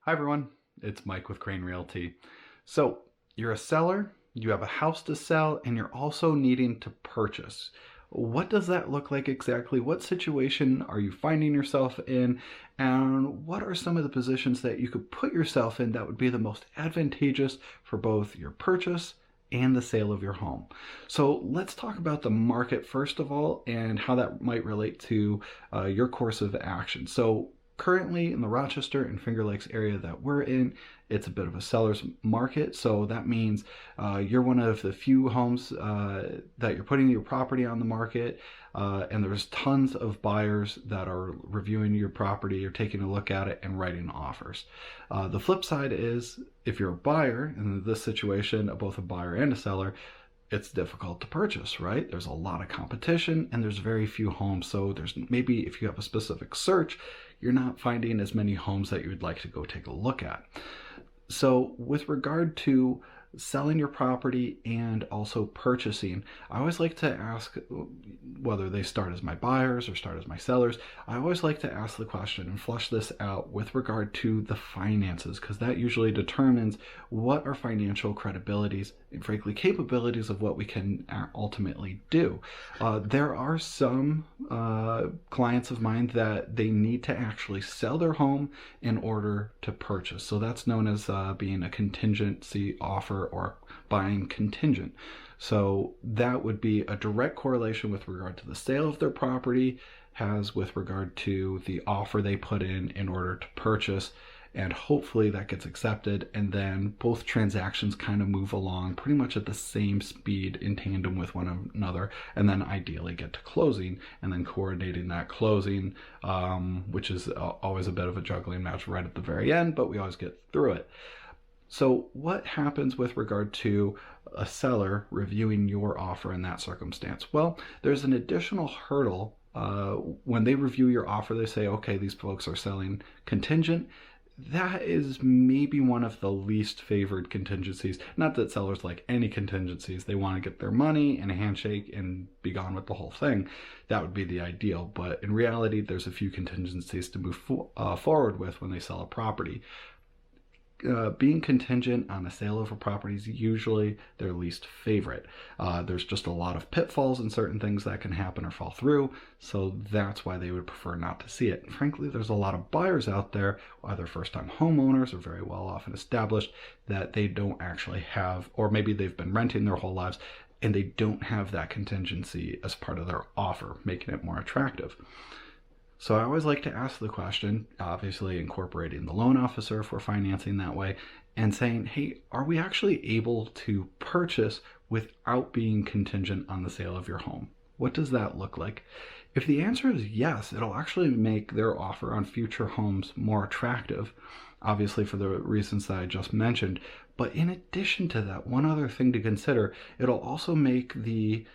Hi everyone, it's Mike with Crane Realty. So, you're a seller, you have a house to sell, and you're also needing to purchase. What does that look like exactly? What situation are you finding yourself in? And what are some of the positions that you could put yourself in that would be the most advantageous for both your purchase and the sale of your home? So let's talk about the market first of all and how that might relate to your course of action. So currently in the Rochester and Finger Lakes area that we're in, it's a bit of a seller's market. So that means you're one of the few homes that you're putting your property on the market, and there's tons of buyers that are reviewing your property or taking a look at it and writing offers. The flip side is if you're a buyer, in this situation, both a buyer and a seller, it's difficult to purchase, right? There's a lot of competition and there's very few homes. So there's maybe if you have a specific search, you're not finding as many homes that you would like to go take a look at. So with regard to selling your property and also purchasing, I always like to ask, whether they start as my buyers or start as my sellers, I always like to ask the question and flush this out with regard to the finances, because that usually determines what our financial credibilities and frankly capabilities of what we can ultimately do. There are some clients of mine that they need to actually sell their home in order to purchase. So that's known as being a contingency offer or buying contingent. So that would be a direct correlation with regard to the sale of their property has with regard to the offer they put in order to purchase, and hopefully that gets accepted, and then both transactions kind of move along pretty much at the same speed in tandem with one another, and then ideally get to closing, and then coordinating that closing, which is always a bit of a juggling match right at the very end, but we always get through it. So what happens with regard to a seller reviewing your offer in that circumstance? Well, there's an additional hurdle. When they review your offer, they say, okay, these folks are selling contingent. That is maybe one of the least favored contingencies. Not that sellers like any contingencies. They want to get their money and a handshake and be gone with the whole thing. That would be the ideal. But in reality, there's a few contingencies to move forward with when they sell a property. Being contingent on a sale of a property is usually their least favorite. There's just a lot of pitfalls and certain things that can happen or fall through, so that's why they would prefer not to see it. And frankly, there's a lot of buyers out there, either first-time homeowners or very well off and established, that they don't actually have, or maybe they've been renting their whole lives and they don't have that contingency as part of their offer, making it more attractive. So I always like to ask the question, obviously incorporating the loan officer for financing that way, and saying, hey, are we actually able to purchase without being contingent on the sale of your home? What does that look like? If the answer is yes, it'll actually make their offer on future homes more attractive, obviously for the reasons that I just mentioned. But in addition to that, one other thing to consider, it'll also make the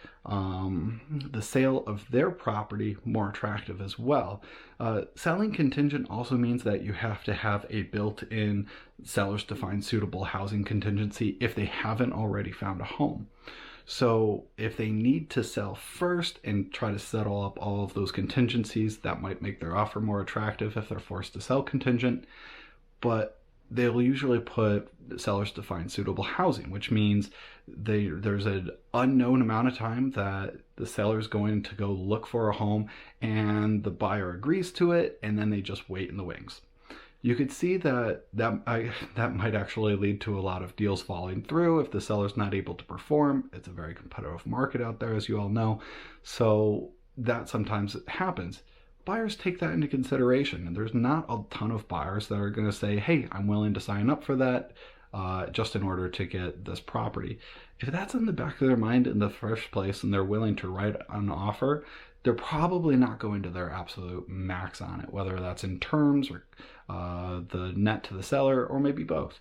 sale of their property more attractive as well. Selling contingent also means that you have to have a built-in sellers to find suitable housing contingency if they haven't already found a home. So if they need to sell first and try to settle up all of those contingencies, that might make their offer more attractive if they're forced to sell contingent. But they'll usually put sellers to find suitable housing, which means there's an unknown amount of time that the seller is going to go look for a home and the buyer agrees to it, and then they just wait in the wings. You could see that might actually lead to a lot of deals falling through if the seller's not able to perform. It's a very competitive market out there, as you all know, so that sometimes happens. Buyers take that into consideration, and there's not a ton of buyers that are going to say, hey, I'm willing to sign up for that just in order to get this property. If that's in the back of their mind in the first place and they're willing to write an offer, they're probably not going to their absolute max on it, whether that's in terms or the net to the seller, or maybe both.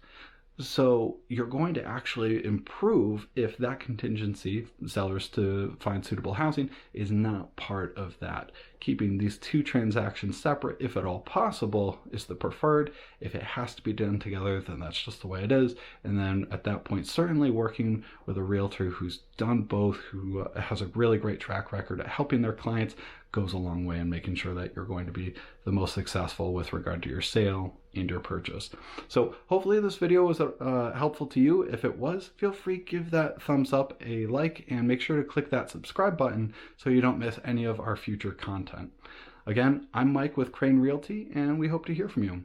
So you're going to actually improve if that contingency, sellers to find suitable housing, is not part of that. keeping these two transactions separate, if at all possible, is the preferred. If it has to be done together, then that's just the way it is. And then at that point, certainly working with a realtor who's done both, who has a really great track record at helping their clients, goes a long way in making sure that you're going to be the most successful with regard to your sale and your purchase. So hopefully this video was helpful to you. If it was, feel free to give that thumbs up, a like, and make sure to click that subscribe button so you don't miss any of our future content. Again, I'm Mike with Crane Realty, and we hope to hear from you.